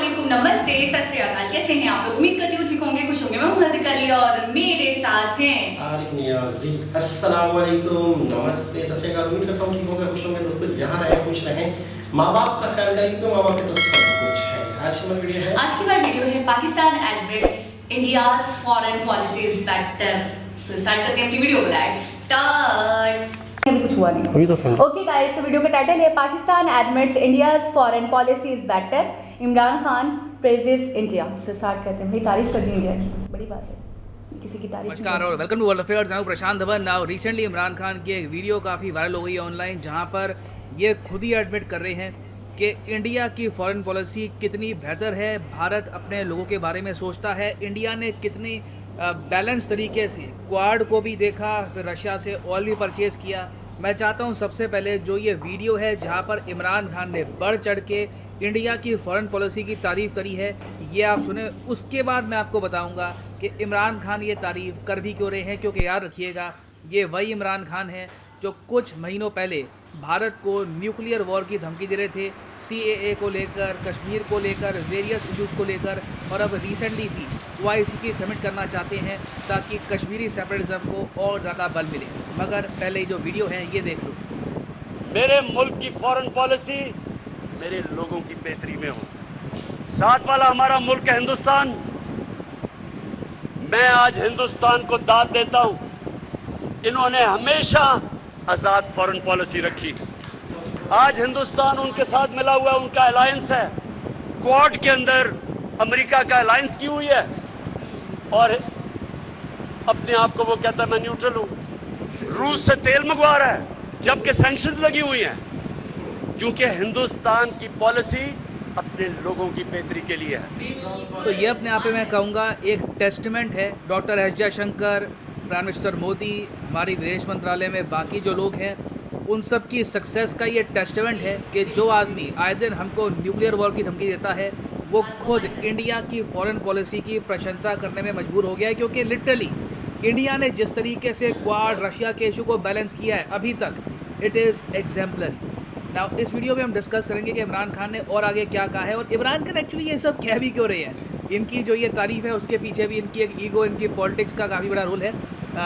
वालेकुम, नमस्ते, सत श्री अकाल। कैसे हैं आप लोग? उम्मीद करती हूँ ठीक होंगे, खुश होंगे। मैं हूँ हज़ीक अली और मेरे साथ हैं तारिक नियाज़ी। अस्सलाम वालेकुम, नमस्ते, सत श्री अकाल। उम्मीद करता हूँ ठीक होंगे, खुश होंगे। दोस्तों जहाँ रहें खुश रहें, माँ बाप का ख्याल करें क्योंकि माँ बाप पे तो सब कुछ है। आज की हमारी वीडियो है Pakistan admits India's foreign policies better. So start करते हैं अपनी वीडियो को। Let's start. अभी कुछ हुआ नहीं। अभी तो सुनो। ओके गाइस, तो वीडियो का टाइटल है Pakistan admits India's foreign policies better, Imran Khan praises India. से स्टार्ट करते हैं। भाई तारीफ कर दी इंडिया की, बड़ी बात है, किसी की तारीफ। नमस्कार और वेलकम टू वर्ल्ड अफेयर्स। मैं प्रशांत धवन। नाउ रिसेंटली इमरान खान की एक वीडियो काफ़ी वायरल हो गई है ऑनलाइन, जहां पर ये खुद ही एडमिट कर रहे हैं कि इंडिया की फॉरेन पॉलिसी कितनी बेहतर है, भारत अपने लोगों के बारे में सोचता है, इंडिया ने कितनी बैलेंस तरीके से क्वाड को भी देखा, फिर रशिया से ऑयल भी परचेज़ किया। मैं चाहता हूं सबसे पहले जो ये वीडियो है जहां पर इमरान खान ने बढ़ चढ़ के इंडिया की फॉरेन पॉलिसी की तारीफ़ करी है, ये आप सुने। उसके बाद मैं आपको बताऊंगा कि इमरान खान ये तारीफ़ कर भी क्यों रहे हैं, क्योंकि याद रखिएगा ये वही इमरान खान है जो कुछ महीनों पहले भारत को न्यूक्लियर वॉर की धमकी दे रहे थे, CAA को लेकर, कश्मीर को लेकर, वेरियस इशूज़ को लेकर, और अब रिसेंटली भी OIC की समिट करना चाहते हैं ताकि कश्मीरी सेपरेटिज्म को और ज़्यादा बल मिले। मगर पहले जो वीडियो है ये देख लो। मेरे मुल्क की फॉरेन पॉलिसी मेरे लोगों की बेहतरी में हो। साथ वाला हमारा मुल्क है हिंदुस्तान। मैं आज हिंदुस्तान को दाद देता हूं। इन्होंने हमेशा आज़ाद फॉरेन पॉलिसी रखी। आज हिंदुस्तान उनके साथ मिला हुआ, उनका अलायंस है। क्वाड के अंदर अमेरिका का अलायंस की हुई है और अपने आप को वो कहता है मैं न्यूट्रल हूं। रूस से तेल मंगवा रहा है जबकि सैंक्शंस लगी हुई हैं, क्योंकि हिंदुस्तान की पॉलिसी अपने लोगों की बेहतरी के लिए है। तो ये अपने आप में मैं कहूँगा एक टेस्टमेंट है। Doctor S Jaishankar, prime minister Modi, हमारी विदेश मंत्रालय में बाकी जो लोग हैं, उन सब की सक्सेस का ये टेस्टमेंट है कि जो आदमी आए दिन हमको न्यूक्लियर वॉर की धमकी देता है वो खुद इंडिया की फॉरेन पॉलिसी की प्रशंसा करने में मजबूर हो गया है, क्योंकि लिटरली इंडिया ने जिस तरीके से क्वाड रशिया के इशू को बैलेंस किया है अभी तक, इट इज़ एग्जाम्पलरी। नाउ इस वीडियो में हम डिस्कस करेंगे कि इमरान खान ने और आगे क्या कहा है और इमरान खान एक्चुअली ये सब कह भी क्यों रहे हैं। इनकी जो ये तारीफ़ है उसके पीछे भी इनकी एक ईगो, इनकी पॉलिटिक्स का काफ़ी बड़ा रोल है।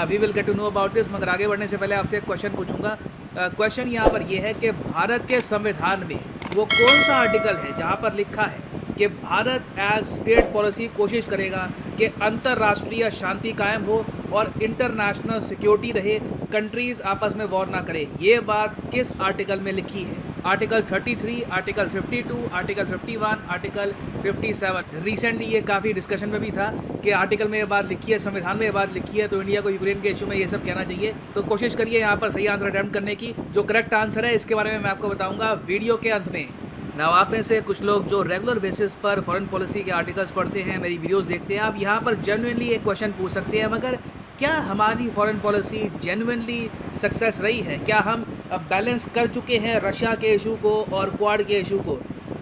We will get to know about this. मगर आगे बढ़ने से पहले आपसे एक क्वेश्चन पूछूंगा। क्वेश्चन यहाँ पर ये है कि भारत के संविधान में वो कौन सा आर्टिकल है जहाँ पर लिखा है कि भारत एज स्टेट पॉलिसी कोशिश करेगा कि अंतर्राष्ट्रीय शांति कायम हो और इंटरनेशनल सिक्योरिटी रहे, कंट्रीज़ आपस में वॉर ना करे। ये बात किस आर्टिकल में लिखी है? Article 33, article 52, article 51, article 57। Recently ये काफ़ी डिस्कशन में भी था कि आर्टिकल में ये बात लिखी है, संविधान में ये बात लिखी है, तो इंडिया को यूक्रेन के इशू में ये सब कहना चाहिए। तो कोशिश करिए यहाँ पर सही आंसर अटेम्प्ट करने की। जो करेक्ट आंसर है इसके बारे में मैं आपको बताऊँगा वीडियो के अंत में। ना आप में से कुछ लोग जो रेगुलर बेसिस पर फॉरेन पॉलिसी के आर्टिकल्स पढ़ते हैं, मेरी वीडियोस देखते हैं, आप यहाँ पर जेन्युइनली एक क्वेश्चन पूछ सकते हैं, मगर क्या हमारी फॉरेन पॉलिसी जेन्युइनली सक्सेस रही है? क्या हम अब बैलेंस कर चुके हैं रशिया के इशू को और क्वाड के इशू को?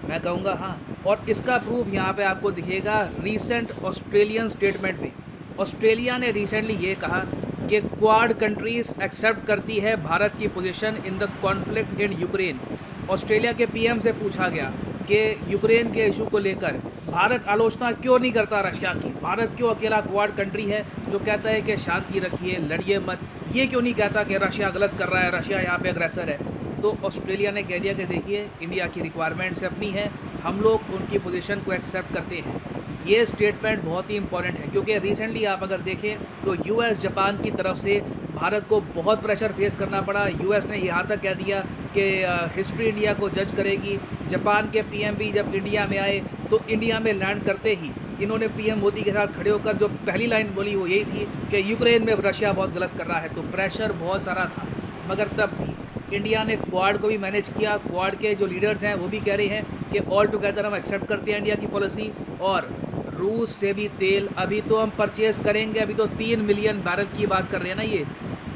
मैं कहूँगा हाँ। और इसका प्रूफ यहाँ पे आपको दिखेगा रीसेंट ऑस्ट्रेलियन स्टेटमेंट में। ऑस्ट्रेलिया ने रिसेंटली ये कहा कि क्वाड कंट्रीज़ एक्सेप्ट करती है भारत की position in the conflict in Ukraine. Australia के PM से पूछा गया कि यूक्रेन के इशू को लेकर भारत आलोचना क्यों नहीं करता रशिया की? भारत क्यों अकेला क्वाड कंट्री है जो कहता है कि शांति रखिए, लड़िए मत? ये क्यों नहीं कहता कि रशिया गलत कर रहा है, रशिया यहाँ पे अग्रेसर है? तो ऑस्ट्रेलिया ने कह दिया कि देखिए इंडिया की रिक्वायरमेंट्स अपनी है, हम लोग उनकी पोजीशन को एक्सेप्ट करते हैं। ये स्टेटमेंट बहुत ही इंपॉर्टेंट है, क्योंकि रिसेंटली आप अगर देखें तो US जापान की तरफ से भारत को बहुत प्रेशर फेस करना पड़ा। US ने यहाँ तक कह दिया कि हिस्ट्री इंडिया को जज करेगी। जापान के PM भी जब इंडिया में आए तो इंडिया में लैंड करते ही इन्होंने PM मोदी के साथ खड़े होकर जो पहली लाइन बोली वो यही थी कि यूक्रेन में रशिया बहुत गलत कर रहा है। तो प्रेशर बहुत सारा था, मगर तब भी इंडिया ने क्वाड को भी मैनेज किया। क्वाड के जो लीडर्स हैं वो भी कह रहे हैं कि ऑल टुगेदर हम एक्सेप्ट करते हैं इंडिया की पॉलिसी। और रूस से भी तेल अभी तो हम परचेज़ करेंगे, अभी तो 3 मिलियन बैरल की बात कर रहे हैं ना, ये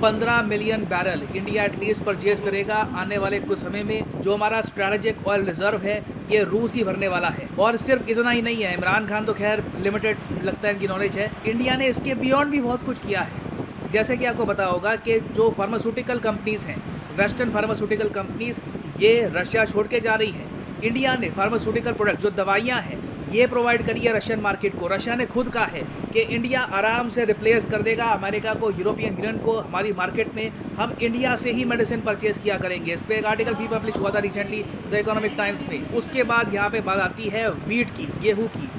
15 million barrel India at least purchase करेगा आने वाले कुछ समय में। जो हमारा स्ट्रैटेजिक ऑयल रिजर्व है ये रूस ही भरने वाला है। और सिर्फ इतना ही नहीं है, इमरान खान तो खैर लिमिटेड लगता है इनकी नॉलेज है, इंडिया ने इसके बियॉन्ड भी बहुत कुछ किया है। जैसे कि आपको पता होगा कि जो फार्मास्यूटिकल कंपनीज़ हैं, वेस्टर्न फार्मास्यूटिकल कंपनीज़, ये रशिया छोड़ के जा रही है। इंडिया ने फार्मास्यूटिकल प्रोडक्ट जो दवाइयाँ हैं ये प्रोवाइड करी है रशियन मार्केट को। रशिया ने खुद कहा है कि इंडिया आराम से रिप्लेस कर देगा अमेरिका को, यूरोपियन यूनियन को हमारी मार्केट में। हम इंडिया से ही मेडिसिन परचेज किया करेंगे। इस पर एक आर्टिकल भी पब्लिश हुआ था रिसेंटली द इकोनॉमिक टाइम्स में। उसके बाद यहाँ पे बात आती है वीट की, गेहूँ की।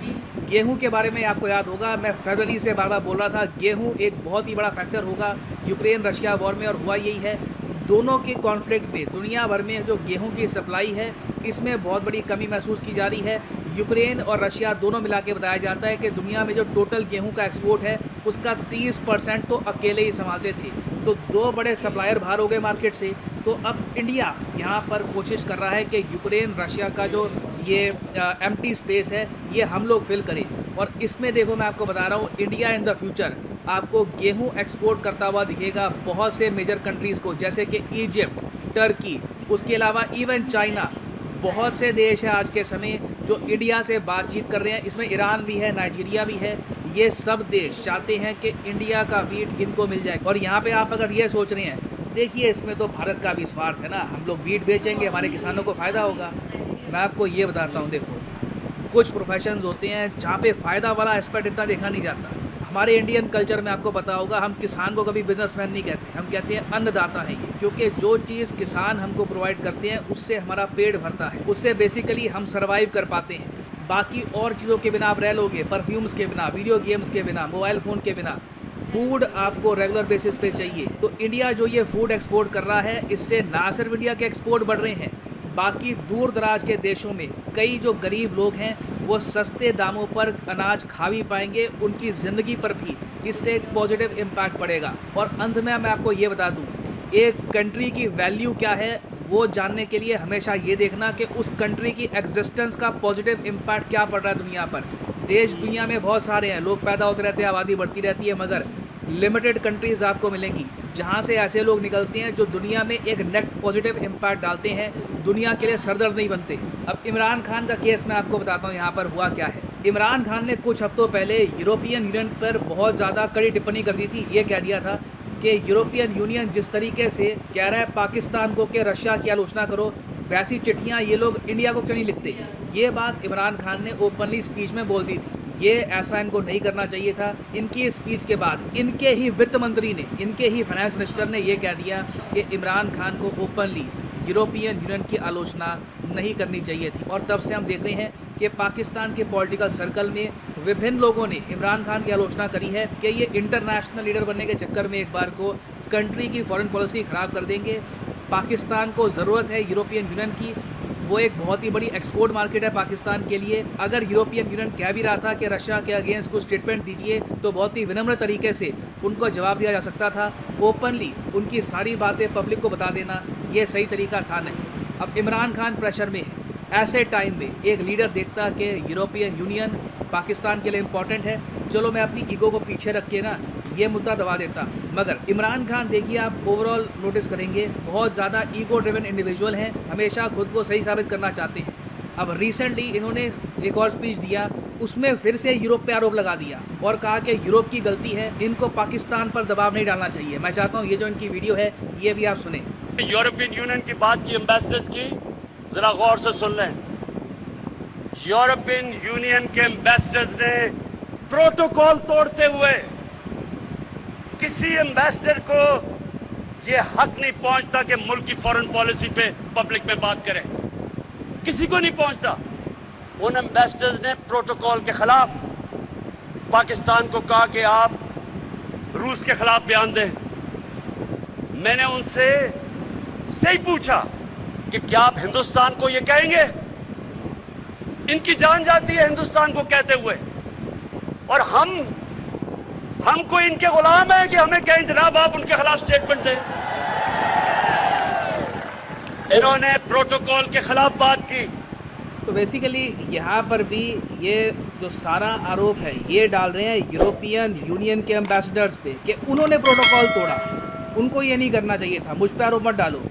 गेहूं के बारे में आपको याद होगा, मैं फरवरी से बार बार बोल रहा था गेहूं एक बहुत ही बड़ा फैक्टर होगा यूक्रेन रशिया वॉर में, और हुआ यही है। दोनों के कॉन्फ्लिक्ट में दुनिया भर में जो गेहूं की सप्लाई है इसमें बहुत बड़ी कमी महसूस की जा रही है। यूक्रेन और रशिया दोनों मिला के बताया जाता है कि दुनिया में जो टोटल गेहूं का एक्सपोर्ट है उसका 30% तो अकेले ही संभालते थे। तो दो बड़े सप्लायर बाहर हो गए मार्केट से। तो अब इंडिया यहाँ पर कोशिश कर रहा है कि यूक्रेन रशिया का जो ये एम्प्टी स्पेस है ये हम लोग फिल करें। और इसमें देखो मैं आपको बता रहा हूँ, इंडिया इन द फ्यूचर आपको गेहूं एक्सपोर्ट करता हुआ दिखेगा बहुत से मेजर कंट्रीज़ को, जैसे कि इजिप्ट, टर्की, उसके अलावा इवन चाइना। बहुत से देश हैं आज के समय जो इंडिया से बातचीत कर रहे हैं। इसमें ईरान भी है, नाइजीरिया भी है। ये सब देश चाहते हैं कि इंडिया का वीट इनको मिल जाए। और यहाँ पे आप अगर ये सोच रहे हैं, देखिए इसमें तो भारत का भी स्वार्थ है ना, हम लोग वीट बेचेंगे, हमारे किसानों को फ़ायदा होगा। मैं आपको ये बताता हूँ, देखो कुछ प्रोफेशंस होते हैं जहाँ पे फ़ायदा वाला एस्पेक्ट इतना देखा नहीं जाता। हमारे इंडियन कल्चर में आपको पता होगा, हम किसान को कभी बिजनेसमैन नहीं कहते, हम कहते हैं अन्नदाता है ये। क्योंकि जो चीज़ किसान हमको प्रोवाइड करते हैं उससे हमारा पेट भरता है, उससे बेसिकली हम सर्वाइव कर पाते हैं। बाकी और चीज़ों के बिना आप रह लोगे, परफ्यूम्स के बिना, वीडियो गेम्स के बिना, मोबाइल फ़ोन के बिना। फूड आपको रेगुलर बेसिस पे चाहिए। तो इंडिया जो ये फूड एक्सपोर्ट कर रहा है, इससे ना सिर्फ इंडिया के एक्सपोर्ट बढ़ रहे हैं, बाकी दूर दराज के देशों में कई जो गरीब लोग हैं वो सस्ते दामों पर अनाज खा भी पाएंगे, उनकी ज़िंदगी पर भी इससे एक पॉजिटिव इम्पैक्ट पड़ेगा। और अंत में मैं आपको ये बता दूं, एक कंट्री की वैल्यू क्या है वो जानने के लिए हमेशा ये देखना कि उस कंट्री की एग्जिस्टेंस का पॉजिटिव इम्पैक्ट क्या पड़ रहा है दुनिया पर। देश दुनिया में बहुत सारे हैं, लोग पैदा होते रहते हैं, आबादी बढ़ती रहती है, मगर लिमिटेड कंट्रीज़ आपको मिलेंगी जहाँ से ऐसे लोग निकलते हैं जो दुनिया में एक नेट पॉजिटिव इम्पैक्ट डालते हैं, दुनिया के लिए सरदर्द नहीं बनते। अब इमरान खान का केस मैं आपको बताता हूँ यहाँ पर हुआ क्या है। इमरान खान ने कुछ हफ्तों पहले यूरोपियन यूनियन पर बहुत ज़्यादा कड़ी टिप्पणी कर दी थी। ये कह दिया था कि यूरोपियन यूनियन जिस तरीके से कह रहा है पाकिस्तान को कि रशिया की आलोचना करो, वैसी चिट्ठियाँ ये लोग इंडिया को क्यों नहीं लिखते। ये बात इमरान खान ने ओपनली स्पीच में बोल दी थी। ये ऐसा इनको नहीं करना चाहिए था। इनकी स्पीच के बाद इनके ही वित्त मंत्री ने, इनके ही फाइनेंस मिनिस्टर ने ये कह दिया कि इमरान खान को ओपनली यूरोपियन यूनियन की आलोचना नहीं करनी चाहिए थी। और तब से हम देख रहे हैं कि पाकिस्तान के पॉलिटिकल सर्कल में विभिन्न लोगों ने इमरान खान की आलोचना करी है कि ये इंटरनेशनल लीडर बनने के चक्कर में एक बार को कंट्री की फॉरेन पॉलिसी ख़राब कर देंगे। पाकिस्तान को ज़रूरत है यूरोपियन यूनियन की, वो एक बहुत ही बड़ी एक्सपोर्ट मार्केट है पाकिस्तान के लिए। अगर यूरोपियन यूनियन कह भी रहा था कि रशिया के अगेंस्ट कुछ स्टेटमेंट दीजिए, तो बहुत ही विनम्र तरीके से उनको जवाब दिया जा सकता था। ओपनली उनकी सारी बातें पब्लिक को बता देना ये सही तरीका था नहीं। अब इमरान खान प्रेशर में है। ऐसे टाइम में एक लीडर देखता कि यूरोपियन यूनियन पाकिस्तान के लिए इम्पॉर्टेंट है, चलो मैं अपनी ईगो को पीछे रख के ना ये मुद्दा दबा देता। मगर इमरान खान देखिए, आप ओवरऑल नोटिस करेंगे बहुत ज़्यादा ईगो ड्रिवन इंडिविजुअल हैं, हमेशा खुद को सही साबित करना चाहते हैं। अब रिसेंटली इन्होंने एक और स्पीच दिया, उसमें फिर से यूरोप पे आरोप लगा दिया और कहा कि यूरोप की गलती है, इनको पाकिस्तान पर दबाव नहीं डालना चाहिए। मैं चाहता हूँ ये जो इनकी वीडियो है ये भी आप सुने। यूरोपियन यूनियन की बात की एम्बेसडर्स की, जरा गौर से सुन लें। यूरोपियन यूनियन के एम्बेसडर्स ने प्रोटोकॉल तोड़ते हुए, किसी एम्बेसडर को यह हक नहीं पहुंचता कि मुल्क की फॉरेन पॉलिसी पे पब्लिक में बात करें, किसी को नहीं पहुंचता। उन एम्बेसडर्स ने प्रोटोकॉल के खिलाफ पाकिस्तान को कहा कि आप रूस के खिलाफ बयान दें। मैंने उनसे सही पूछा कि क्या आप हिंदुस्तान को ये कहेंगे? इनकी जान जाती है हिंदुस्तान को कहते हुए, और हमको इनके गुलाम है कि हमें कहें जनाब आप उनके खिलाफ स्टेटमेंट दें। इन्होंने प्रोटोकॉल के खिलाफ बात की। तो बेसिकली यहाँ पर भी ये जो सारा आरोप है ये डाल रहे हैं यूरोपियन यूनियन के एम्बेसडर्स पे कि उन्होंने प्रोटोकॉल तोड़ा, उनको ये नहीं करना चाहिए था, मुझ पे आरोप मत डालो।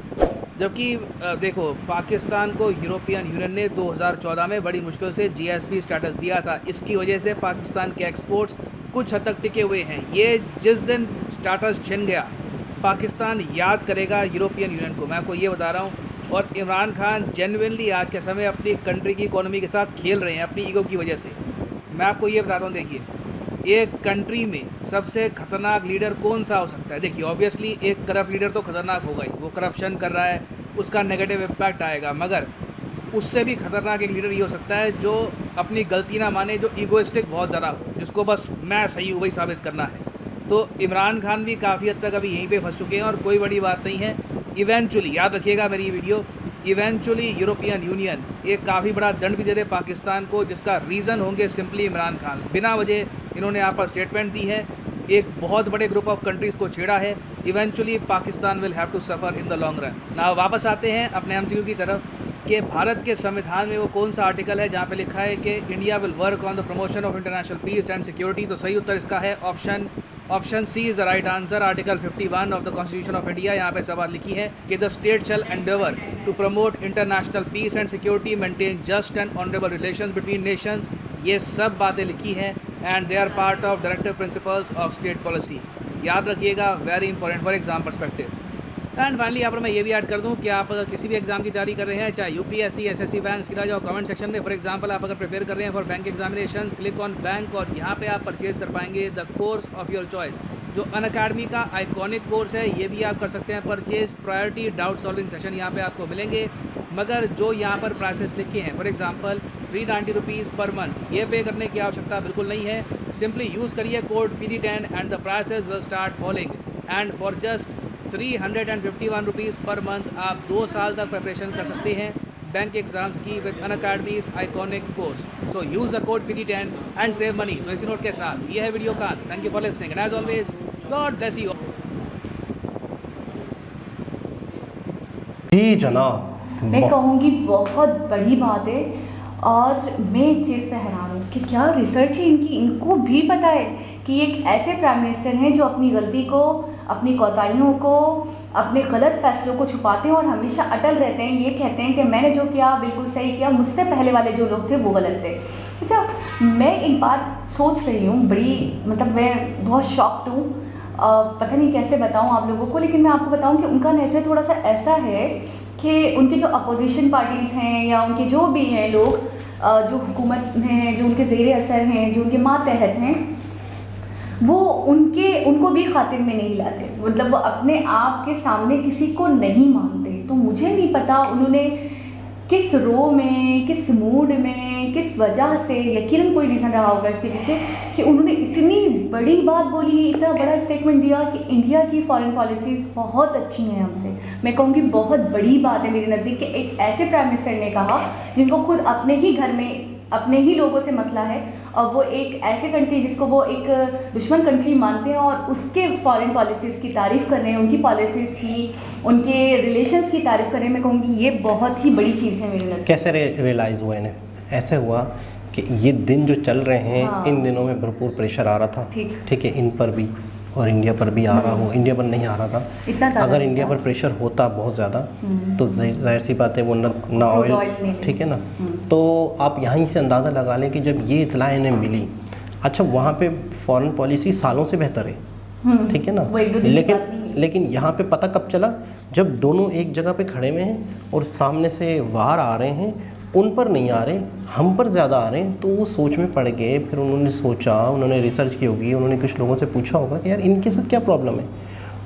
जबकि देखो, पाकिस्तान को यूरोपियन यूनियन ने 2014 में बड़ी मुश्किल से जीएसपी स्टेटस दिया था। इसकी वजह से पाकिस्तान के एक्सपोर्ट्स कुछ हद तक टिके हुए हैं। ये जिस दिन स्टेटस छिन गया, पाकिस्तान याद करेगा यूरोपियन यूनियन को। मैं आपको ये बता रहा हूँ, और इमरान खान जेन्युइनली आज के समय अपनी कंट्री की इकोनॉमी के साथ खेल रहे हैं अपनी ईगो की वजह से। मैं आपको ये बताता हूँ, देखिए एक कंट्री में सबसे खतरनाक लीडर कौन सा हो सकता है। देखिए ऑब्वियसली एक करप्ट लीडर तो खतरनाक होगा ही, वो करप्शन कर रहा है, उसका नेगेटिव इम्पैक्ट आएगा। मगर उससे भी खतरनाक एक लीडर ये हो सकता है जो अपनी गलती ना माने, जो ईगोइस्टिक बहुत ज़्यादा हो, जिसको बस मैं सही हूँ वही साबित करना है। तो इमरान खान भी काफ़ी हद तक अभी यहीं पे फंस चुके हैं और कोई बड़ी बात नहीं है। इवेंचुअली, याद रखिएगा मेरी ये वीडियो, इवेंचुअली यूरोपियन यूनियन एक काफ़ी बड़ा दंड भी दे दे पाकिस्तान को, जिसका रीज़न होंगे सिंपली इमरान खान। बिना वजह इन्होंने यहाँ पर स्टेटमेंट दी है, एक बहुत बड़े ग्रुप ऑफ कंट्रीज़ को छेड़ा है। Eventually Pakistan will have to suffer in the long run. ना वापस आते हैं अपने MCQ की तरफ कि भारत के संविधान में वो कौन सा आर्टिकल है जहाँ पे लिखा है कि India will work on the promotion of international peace and security. तो सही उत्तर इसका है option C is the right answer. Article 51 of the constitution of India, यहाँ पे सब बात लिखी है कि the state shall endeavour to promote international peace and security, maintain just and honourable relations between nations. ये सब बातें लिखी हैं and they are part of directive principles of state policy. याद रखिएगा, very important for exam perspective. And finally यहाँ पर मैं ये भी ऐड कर दूँ कि आप अगर किसी भी एग्जाम की तैयारी कर रहे हैं, चाहे UPSC, SSC, बैंक, सीधा जाओ कमेंट सेक्शन में। फॉर एग्जांपल आप अगर प्रिपेयर कर रहे हैं for bank examinations, click on bank और यहाँ पे आप परचेज कर पाएंगे the course of your choice, जो अनअकैडमी का आइकॉनिक कोर्स है। ये भी आप कर सकते हैं purchase. Priority doubt solving session यहाँ पे आपको मिलेंगे। मगर जो यहाँ पर प्राइसेस लिखे हैं, for example 390 rupees per month, ये पे करने की आवश्यकता बिल्कुल नहीं है। सिंपली यूज़ करिए code PD10 and the prices will start following. And for just 351 rupees per month आप 2 साल तक प्रिपरेशन कर सकते हैं बैंक एग्जाम्स की with Unacademy's iconic course. So use the code PD10 and save money. So इसी note के साथ ये है वीडियो का। Thank you for listening and as always God bless you. जी जनाब, मैं कहूँगी बहुत बड़ी बात है और मैं एक चीज़ पे हैरान हूँ कि क्या रिसर्च है इनकी। इनको भी पता है कि एक ऐसे प्राइम मिनिस्टर हैं जो अपनी गलती को, अपनी कोताहियों को, अपने गलत फैसलों को छुपाते हैं और हमेशा अटल रहते हैं। ये कहते हैं कि मैंने जो किया बिल्कुल सही किया, मुझसे पहले वाले जो लोग थे वो गलत थे। अच्छा, मैं एक बात सोच रही हूँ बड़ी, मतलब मैं बहुत शॉक्ड हूँ। पता नहीं कैसे बताऊँ आप लोगों को, लेकिन मैं आपको बताऊँ कि उनका नेचर थोड़ा सा ऐसा है कि उनके जो अपोजिशन पार्टीज़ हैं या उनके जो भी हैं लोग जो हुकूमत में हैं, जो उनके ज़ेर असर हैं, जो उनके मातहत हैं, वो उनको भी खातिर में नहीं लाते। मतलब वो अपने आप के सामने किसी को नहीं मानते। तो मुझे नहीं पता उन्होंने किस रो में, किस मूड में, किस वजह से, यकीनन कोई रीज़न रहा होगा इसके पीछे कि उन्होंने इतनी बड़ी बात बोली, इतना बड़ा स्टेटमेंट दिया कि इंडिया की फॉरेन पॉलिसीज़ बहुत अच्छी हैं हमसे। मैं कहूँगी बहुत बड़ी बात है मेरे नज़दीक कि एक ऐसे प्राइम मिनिस्टर ने कहा जिनको खुद अपने ही घर में अपने ही लोगों से मसला है और वो एक ऐसे कंट्री जिसको वो एक दुश्मन कंट्री मानते हैं और उसके फॉरेन पॉलिसीज़ की तारीफ़ कर रहे हैं, उनकी पॉलिसीज़ की, उनके रिलेशंस की तारीफ़ कर रहे हैं। मैं कहूँगी ये बहुत ही बड़ी चीज़ है मेरे नज़र। कैसे रियलाइज़ हुआ इन्हें? ऐसे हुआ कि ये दिन जो चल रहे हैं, हाँ। इन दिनों में भरपूर प्रेशर आ रहा था, ठीक है, इन पर भी और इंडिया पर भी आ रहा हो। इंडिया पर नहीं आ रहा था इतना ज़्यादा अगर इंडिया पर प्रेशर होता बहुत ज़्यादा तो जाहिर सी बात है वो ना ऑयल, ठीक है ना। तो आप यहीं से अंदाज़ा लगा लें कि जब ये इत्तला इन्हें मिली, अच्छा वहाँ पे फॉरेन पॉलिसी सालों से बेहतर है, ठीक है ना। लेकिन यहाँ पे पता कब चला, जब दोनों एक जगह पे खड़े हुए हैं और सामने से वार आ रहे हैं, उन पर नहीं आ रहे, हम पर ज़्यादा आ रहे हैं। तो वो सोच में पड़ गए। फिर उन्होंने सोचा, उन्होंने रिसर्च की होगी, उन्होंने कुछ लोगों से पूछा होगा कि यार इनके साथ क्या प्रॉब्लम है।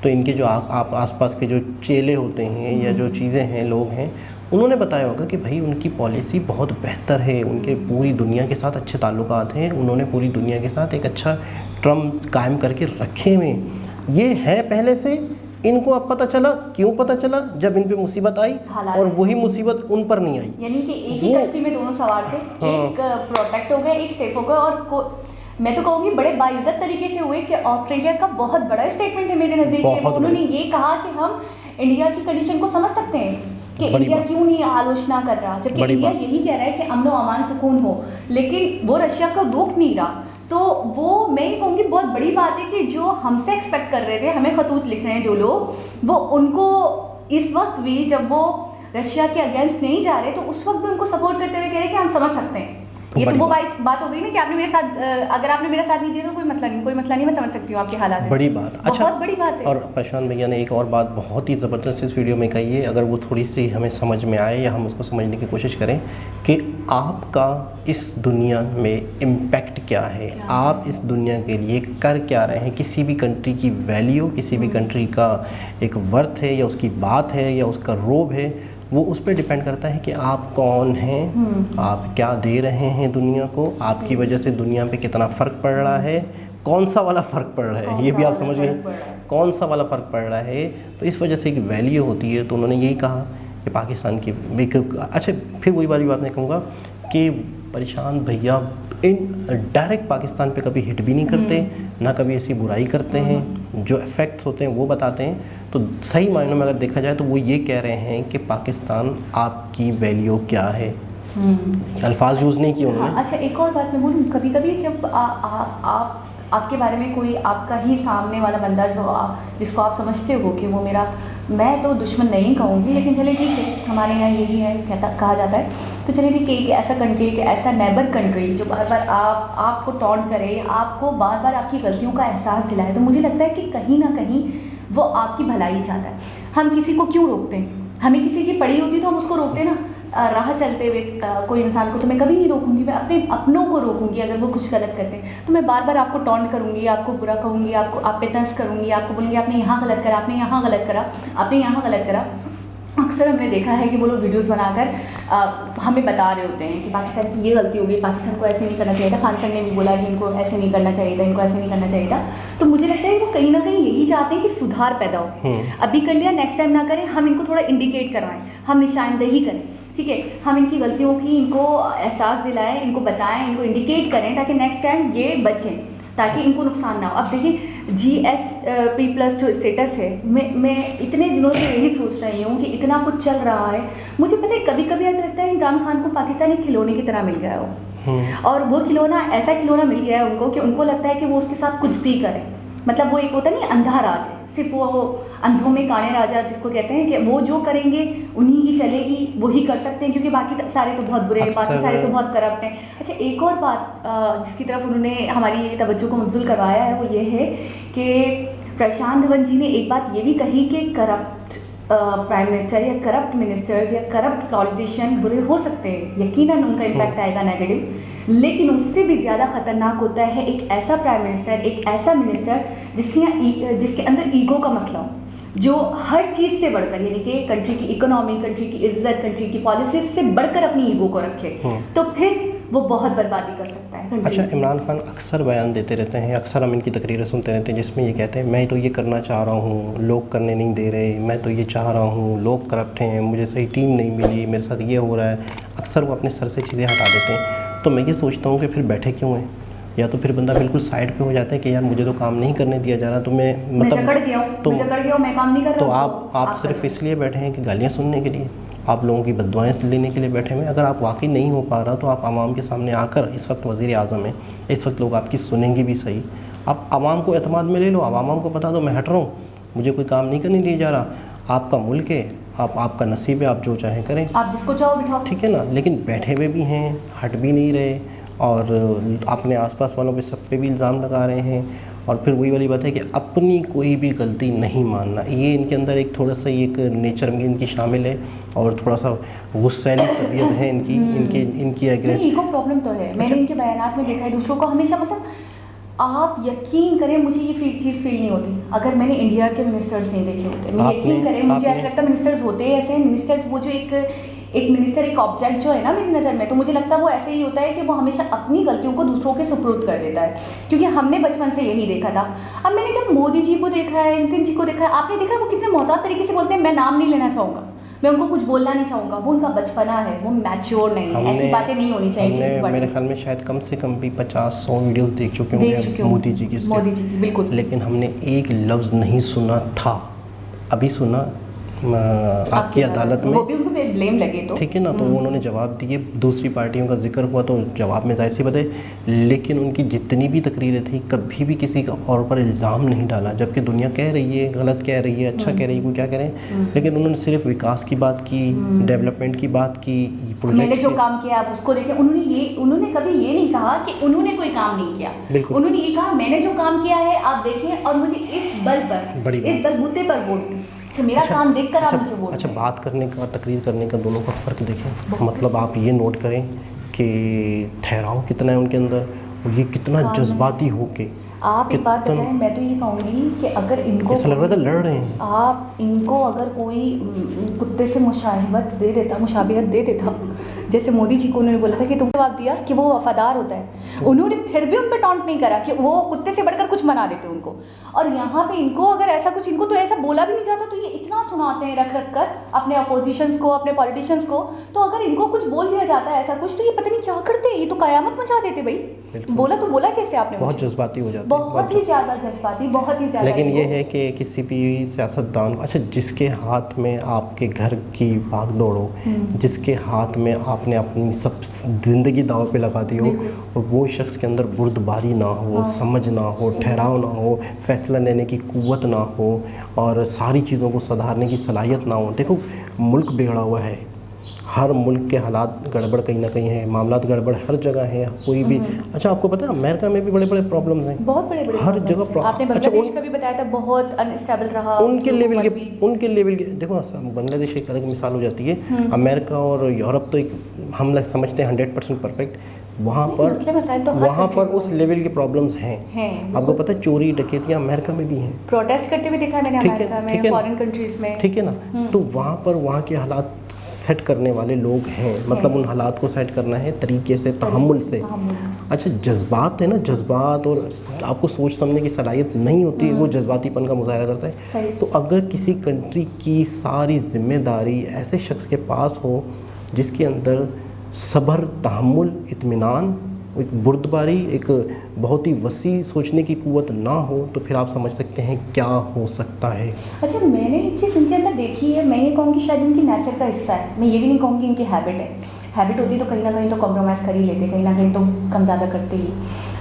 तो इनके जो आप आसपास के जो चेले होते हैं या जो चीज़ें हैं, लोग हैं, उन्होंने बताया होगा कि भाई उनकी पॉलिसी बहुत बेहतर है, उनके पूरी दुनिया के साथ अच्छे ताल्लुकात हैं, उन्होंने पूरी दुनिया के साथ एक अच्छा ट्रम्प कायम करके रखे हुए। ये है पहले से। इनको अब पता चला, क्यों पता चला? जब इन पे मुसीबत आई और वही मुसीबत उन पर नहीं आई। यानी कि एक ही कश्ती में दोनों सवार थे, एक प्रोटेक्ट हो गया, एक सेफ हो गया। और मैं तो कहूँगी बड़े बाइज्जत तरीके से हुए कि ऑस्ट्रेलिया का बहुत बड़ा स्टेटमेंट है मेरे नज़दीक में। उन्होंने ये कहा कि हम इंडिया की कंडीशन को समझ सकते हैं कि इंडिया क्यों नहीं आलोचना कर रहा, जबकि इंडिया यही कह रहा है कि अमन व अमान सुकून हो, लेकिन वो रशिया को रोक नहीं रहा। तो वो मैं ये कहूँगी बहुत बड़ी बात है कि जो हमसे एक्सपेक्ट कर रहे थे, हमें खतूत लिख रहे हैं जो लोग, वो उनको इस वक्त भी जब वो रशिया के अगेंस्ट नहीं जा रहे तो उस वक्त भी उनको सपोर्ट करते हुए कह रहे हैं कि हम समझ सकते हैं ये तो वो बात हो गई ना कि आपने मेरे साथ अगर आपने मेरा साथ नहीं दिया तो कोई मसला नहीं, मैं समझ सकती हूँ आपके हालात। बड़ी बात, अच्छा, बहुत बड़ी बात है। और प्रशांत भैया ने एक और बात बहुत ही ज़बरदस्त इस वीडियो में कही है, अगर वो थोड़ी सी हमें समझ में आए या हम उसको समझने की कोशिश करें कि आपका इस दुनिया में इम्पैक्ट क्या है, आप इस दुनिया के लिए कर क्या रहे हैं। किसी भी कंट्री की वैल्यू, किसी भी कंट्री का एक वर्थ है या उसकी बात है या उसका रोब है, वो उस पर डिपेंड करता है कि आप कौन हैं, आप क्या दे रहे हैं दुनिया को, आपकी वजह से दुनिया पे कितना फ़र्क पड़ रहा है, कौन सा वाला फ़र्क पड़ रहा है, ये भी आप समझ गए, कौन सा वाला फ़र्क पड़ रहा है। तो इस वजह से एक वैल्यू होती है। तो उन्होंने यही कहा कि पाकिस्तान की अच्छा, फिर वही वाली बात मैं कहूँगा कि प्रशांत भैया डायरेक्ट पाकिस्तान पे कभी हिट भी नहीं करते, ना कभी ऐसी बुराई करते हैं, जो इफ़ेक्ट्स होते हैं वो बताते हैं। तो सही मायनों में अगर देखा जाए तो वो ये कह रहे हैं कि पाकिस्तान आपकी वैल्यू क्या है, अल्फाज यूज़ नहीं किए उन्होंने। हाँ, अच्छा, एक और बात मैं बोलूँ, कभी कभी जब आपके बारे में कोई आपका ही सामने वाला बंदा जिसको आप समझते हो कि वो मेरा, मैं तो दुश्मन नहीं कहूँगी, लेकिन चलिए ठीक है, हमारे यहाँ यही है कहा जाता है, तो चलिए ठीक है, एक ऐसा कंट्री, एक ऐसा नेबर कंट्री जो बार बार आपको टॉन्ट करे, आपको बार बार आपकी गलतियों का एहसास दिलाए, तो मुझे लगता है कि कहीं ना कहीं वो आपकी भलाई चाहता है। हम किसी को क्यों रोकते हैं? हमें किसी की पड़ी होती तो हम उसको रोकते ना। राह चलते हुए कोई इंसान को तो मैं कभी नहीं रोकूंगी, मैं अपने अपनों को रोकूंगी। अगर वो कुछ गलत करते हैं तो मैं बार बार आपको टॉन्ट करूंगी, आपको बुरा कहूंगी, आपको आप पे तंज करूंगी, आपको बोलूँगी आपने यहाँ गलत करा, आपने यहाँ गलत करा, आपने यहाँ गलत करा। अक्सर हमने देखा है कि वो लोग वीडियोस बनाकर हमें बता रहे होते हैं कि पाकिस्तान की ये गलती हो गई, पाकिस्तान को ऐसे नहीं करना चाहिए था, खान सर ने भी बोला कि इनको ऐसे नहीं करना चाहिए था, इनको ऐसे नहीं करना चाहिए था। तो मुझे लगता है वो कहीं ना कहीं यही चाहते हैं कि सुधार पैदा हो। अभी कर लिया, नेक्स्ट टाइम ना करें, हम इनको थोड़ा इंडिकेट करवाएं, हम निशानदेही करें, ठीक है, हम इनकी गलतियों की इनको एहसास दिलाएं, इनको बताएं, इनको इंडिकेट करें ताकि नेक्स्ट टाइम ये बचें, ताकि इनको नुकसान ना हो। अब देखिए GSP+ स्टेटस है, मैं इतने दिनों से यही सोच रही हूँ कि इतना कुछ चल रहा है। मुझे पता है कभी कभी ऐसा लगता है इमरान खान को पाकिस्तानी खिलौने की तरह मिल गया हो, और वो खिलौना ऐसा खिलौना मिल गया है उनको कि उनको लगता है कि वो उसके साथ कुछ भी करें। मतलब वो एक होता नहीं अंधा राज है, सिर्फ वो अंधों में काणे राजा जिसको कहते हैं कि वो जो करेंगे उन्हीं की चलेगी, वही कर सकते हैं, क्योंकि बाकी सारे तो बहुत बुरे हैं, बाकी सारे तो बहुत करप्ट हैं। अच्छा, एक और बात जिसकी तरफ उन्होंने हमारी तवज्जो को मबज़ूल करवाया है वो ये है कि प्रशांत धवन जी ने एक बात ये भी कही कि करप्ट प्राइम मिनिस्टर या करप्ट मिनिस्टर्स या करप्ट पॉलिटिशियन बुरे हो सकते हैं, यकीनन उनका इम्पैक्ट आएगा नेगेटिव, लेकिन उससे भी ज़्यादा खतरनाक होता है एक ऐसा प्राइम मिनिस्टर, एक ऐसा मिनिस्टर जिसके अंदर ईगो का मसला हो, जो हर चीज़ से बढ़कर, यानी कि कंट्री की इकोनॉमी, कंट्री की इज्जत, कंट्री की पॉलिसीज से बढ़कर अपनी ईगो को रखे, तो फिर वो बहुत बर्बादी कर सकता है। अच्छा, इमरान खान अक्सर बयान देते रहते हैं, अक्सर हम इनकी तकरीरें सुनते रहते हैं जिसमें ये कहते हैं मैं तो ये करना चाह रहा हूँ, लोग करने नहीं दे रहे, मैं तो ये चाह रहा हूँ, लोग करप्ट हैं, मुझे सही टीम नहीं मिली, मेरे साथ ये हो रहा है। अक्सर वो अपने सर से चीज़ें हटा देते हैं। तो मैं ये सोचता हूँ कि फिर बैठे क्यों हैं, या तो फिर बंदा बिल्कुल साइड पे हो जाता है कि यार मुझे तो काम नहीं करने दिया जा रहा, तो मैं जकड़ गया हूँ, मैं काम नहीं कर रहा हूँ। तो आप सिर्फ इसलिए बैठे हैं कि गालियाँ सुनने के लिए, आप लोगों की बद्दुआएं लेने के लिए बैठे हुए। अगर आप वाकई नहीं हो पा रहा तो आप आवाम के सामने आकर, इस वक्त वज़ीर आज़म है, इस वक्त लोग आपकी सुनेंगे भी सही, आप आवाम को एतमाद में ले लो, आप आवाम को बता दो मैं हट रहा हूँ, मुझे कोई काम नहीं करने दिया जा रहा, आपका मुल्क है, आपका नसीब है, आप जो चाहें करें, आप जिसको चाहो बिठाओ, ठीक है ना। लेकिन बैठे हुए भी हैं, हट भी नहीं रहे, और अपने आसपास वालों पे सब पे भी इल्ज़ाम लगा रहे हैं। और फिर वही वाली बात है कि अपनी कोई भी गलती नहीं मानना, ये इनके अंदर एक थोड़ा सा एक नेचर में इनकी शामिल है, और थोड़ा सा गुस्सैली तबीयत है इनकी एग्रेसिव ईगो प्रॉब्लम तो है। मैंने इनके बयानात में देखा है दूसरों को हमेशा, मतलब आप यकीन करें मुझे ये चीज़ फील नहीं होती अगर मैंने इंडिया के मिनिस्टर्स नहीं देखे होते। मैं यकीन करें, मुझे ऐसा लगता है मिनिस्टर्स होते हैं ऐसे मिनिस्टर्स, वो जो एक मिनिस्टर, एक ऑब्जेक्ट जो है ना मेरी नज़र में, तो मुझे लगता है वो ऐसे ही होता है कि वो हमेशा अपनी गलतियों को दूसरों के सुपुर्द कर देता है, क्योंकि हमने बचपन से यही देखा था। अब मैंने जब मोदी जी को देखा है, नितिन जी को देखा है, आपने देखा वो कितने मोहतात तरीके से बोलते हैं, मैं नाम नहीं लेना चाहूँगा, मैं उनको कुछ बोलना नहीं चाहूँगा, वो उनका बचपना है, वो मैच्योर नहीं है, ऐसी बातें नहीं होनी चाहिए। मेरे ख्याल में शायद कम से कम भी 50-100 वीडियोस देख चुके होंगे मोदी जी की, बिल्कुल, लेकिन हमने एक लफ्ज़ नहीं सुना था। अभी सुना आपकी अदालत में, वो भी उनको ब्लेम लगे तो ठीक है ना, तो उन्होंने जवाब दिए। दूसरी पार्टियों का जिक्र हुआ तो जवाब में जाहिर सी बात है, लेकिन उनकी जितनी भी तकरीरें थी कभी भी किसी का और पर इल्ज़ाम नहीं डाला, जबकि दुनिया कह रही है, गलत कह रही है, अच्छा कह रही है, कोई क्या कह रहे हैं, लेकिन उन्होंने सिर्फ विकास की बात की, डेवलपमेंट की बात की, मैंने जो काम किया आप उसको देखें। उन्होंने कभी ये नहीं कहा कि उन्होंने कोई काम नहीं किया, बिल्कुल। उन्होंने ये कहा मैंने जो काम किया है आप देखें और मुझे इस बल पर, बड़ी बात। इस बलबूते पर वोट दें कि मेरा काम देखकर आप मुझे वोट अच्छा, दें। बात करने का, तकरीर करने का, दोनों का फ़र्क देखें। मतलब आप ये नोट करें कि ठहराव कितना है उनके अंदर और ये कितना जज्बाती होके। आप एक बात बताएं, मैं तो ये कहूँगी कि अगर इनको ऐसा लग रहा था लड़ रहे हैं। आप इनको अगर कोई कुत्ते से मुशाबिहत दे देता, जैसे मोदी जी को उन्होंने बोला था कि तुम जवाब दिया कि वो वफादार होता है, उन्होंने फिर भी उन पर टॉन्ट नहीं करा कि वो कुत्ते से बढ़कर कुछ मना देते उनको। और यहाँ पे इनको अगर ऐसा कुछ, इनको तो ऐसा बोला भी नहीं जाता तो ये इतना सुनाते हैं रख रख कर अपने अपोजिशंस को, अपने पॉलिटिशियंस को। तो अगर इनको कुछ बोल दिया जाता है ऐसा कुछ तो ये पता नहीं क्या करते हैं, ये तो कयामत मचा देते भाई। बोला तो बोला कैसे आपने, बहुत जज्बाती हो जाते हैं, बहुत ही ज़्यादा जज्बाती, बहुत ही ज़्यादा। लेकिन ये है कि किसी भी सियासतदान को, अच्छा जिसके हाथ में आपके घर की भाग दौड़ हो, जिसके हाथ में आपने अपनी सब ज़िंदगी दाव पे लगा दी हो, और वो शख्स के अंदर बुर्दबारी ना हो, समझ ना हो, ठहराव ना हो, फैसला लेने की कुव्वत ना हो और सारी चीज़ों को सुधारने की सलाहियत ना हो। देखो मुल्क बिगड़ा हुआ है, हर मुल्क के हालात गड़बड़ कहीं ना कहीं है, मामलात गड़बड़ हर जगह है, कोई भी। अच्छा आपको पता है अमेरिका में भी बड़े बड़े प्रॉब्लम्स हैं, बहुत बड़े बड़े हर जगह आपने बांग्लादेश का भी बताया था, बहुत अनस्टेबल रहा उनके लेवल के। देखो बांग्लादेश एक अलग मिसाल हो जाती है, अमेरिका और यूरोप तो एक हम लोग समझते हैं 100% परफेक्ट, वहाँ पर उस लेवल के प्रॉब्लम्स हैं। आपको पता है चोरी डकैतियाँ अमेरिका में भी हैं, प्रोटेस्ट करते हुए देखा मैंने अमेरिका में, फॉरेन कंट्रीज में, ठीक है ना। तो वहाँ पर वहाँ के हालात सेट करने वाले लोग हैं, मतलब उन हालात को सेट करना है तरीके से, तहम्मुल से। अच्छा जज्बात है ना, जज्बात और आपको सोच समझने की सलाहियत नहीं होती, वो जज्बातीपन का मुजाहरा करता है। तो अगर किसी कंट्री की सारी जिम्मेदारी ऐसे शख्स के पास हो जिसके अंदर सब्र, तहम्मुल, इत्मीनान, एक बुर्दबारी, एक बहुत ही वसी सोचने की कुव्वत ना हो, तो फिर आप समझ सकते हैं क्या हो सकता है। अच्छा मैंने एक चीज़ इनके अंदर देखी है, मैं ये कहूँगी शायद इनकी नेचर का हिस्सा है, मैं ये भी नहीं कहूँगी इनकी हैबिट है। हैबिट होती तो कहीं ना कहीं तो कॉम्प्रोमाइज़ कर ही लेते, कहीं ना कहीं तो कम ज़्यादा करते ही।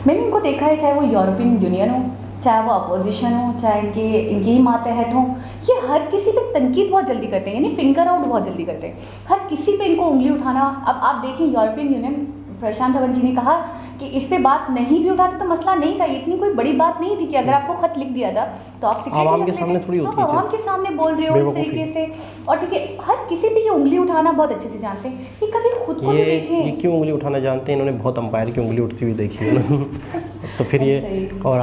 मैंने इनको देखा है, चाहे वो यूरोपियन यूनियन हो, चाहे वो अपोजिशन हो, चाहे इनके ही मातहत हों, ये हर किसी पे तनकीद बहुत जल्दी करते हैं, यानी फिंगर आउट बहुत जल्दी करते हैं, हर किसी पे इनको उंगली उठाना। अब आप देखें यूरोपियन यूनियन, प्रशांत धवन जी ने कहा कि इस पे बात नहीं भी उठाते तो मसला नहीं था, इतनी कोई बड़ी बात नहीं थी कि अगर आपको खत लिख दिया था तो आप आवाम के सामने थोड़ी होती है, आवाम के सामने बोल रहे हो इस तरीके से। और ठीक है, हर किसी पे ये उंगली उठाना बहुत अच्छे से जानते हैं, ये कभी खुद को भी देखें। ये क्यों उंगली उठाना जानते हैं, इन्होंने बहुत अंपायर की उंगली उठती हुई देखी है ना। तो फिर ये और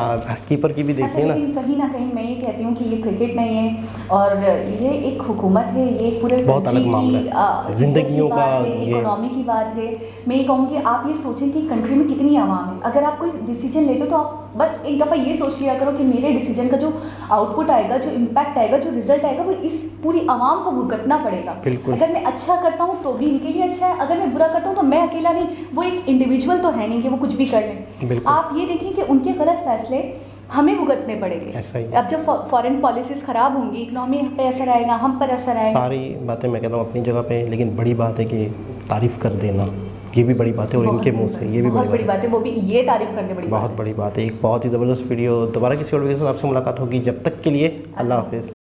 कीपर की भी देखिए ना। कहीं ना कहीं मैं ये कहती हूँ कि ये क्रिकेट नहीं है और ये एक हुकूमत है, ये पूरे बहुत अलग मामला है, जिंदगियों का, इकोनॉमी की बात है। मैं ये कहूँगी आप ये सोचें कि कंट्री में कितनी आवाम है, अगर आप कोई डिसीजन लेते हो तो आप बस एक दफ़ा ये सोच लिया करो कि मेरे डिसीजन का जो आउटपुट आएगा, जो इम्पैक्ट आएगा, जो रिजल्ट आएगा, वो इस पूरी आवाम को भुगतना पड़ेगा। अगर मैं अच्छा करता हूँ तो भी इनके लिए अच्छा है, अगर मैं बुरा करता हूँ तो मैं अकेला नहीं, वो एक इंडिविजुअल तो है नहीं कि वो कुछ भी कर लें। आप ये देखें कि उनके गलत फैसले हमें भुगतने पड़ेंगे। अब जब फॉरेन पॉलिसीज़ ख़राब होंगी, इकनॉमी पे असर आएगा, हम पर असर आएगा। सारी बातें मैं कहता हूँ अपनी जगह पे, लेकिन बड़ी बात है कि तारीफ़ कर देना, ये भी बड़ी बात है, और इनके मुंह से ये भी बहुत बड़ी बात है, वो भी ये तारीफ़ करने बड़ी बहुत बड़ी बात है। एक बहुत ही ज़बरदस्त वीडियो, दोबारा किसी और वीडियो से आपसे मुलाकात होगी, जब तक के लिए अल्लाह हाफिज़।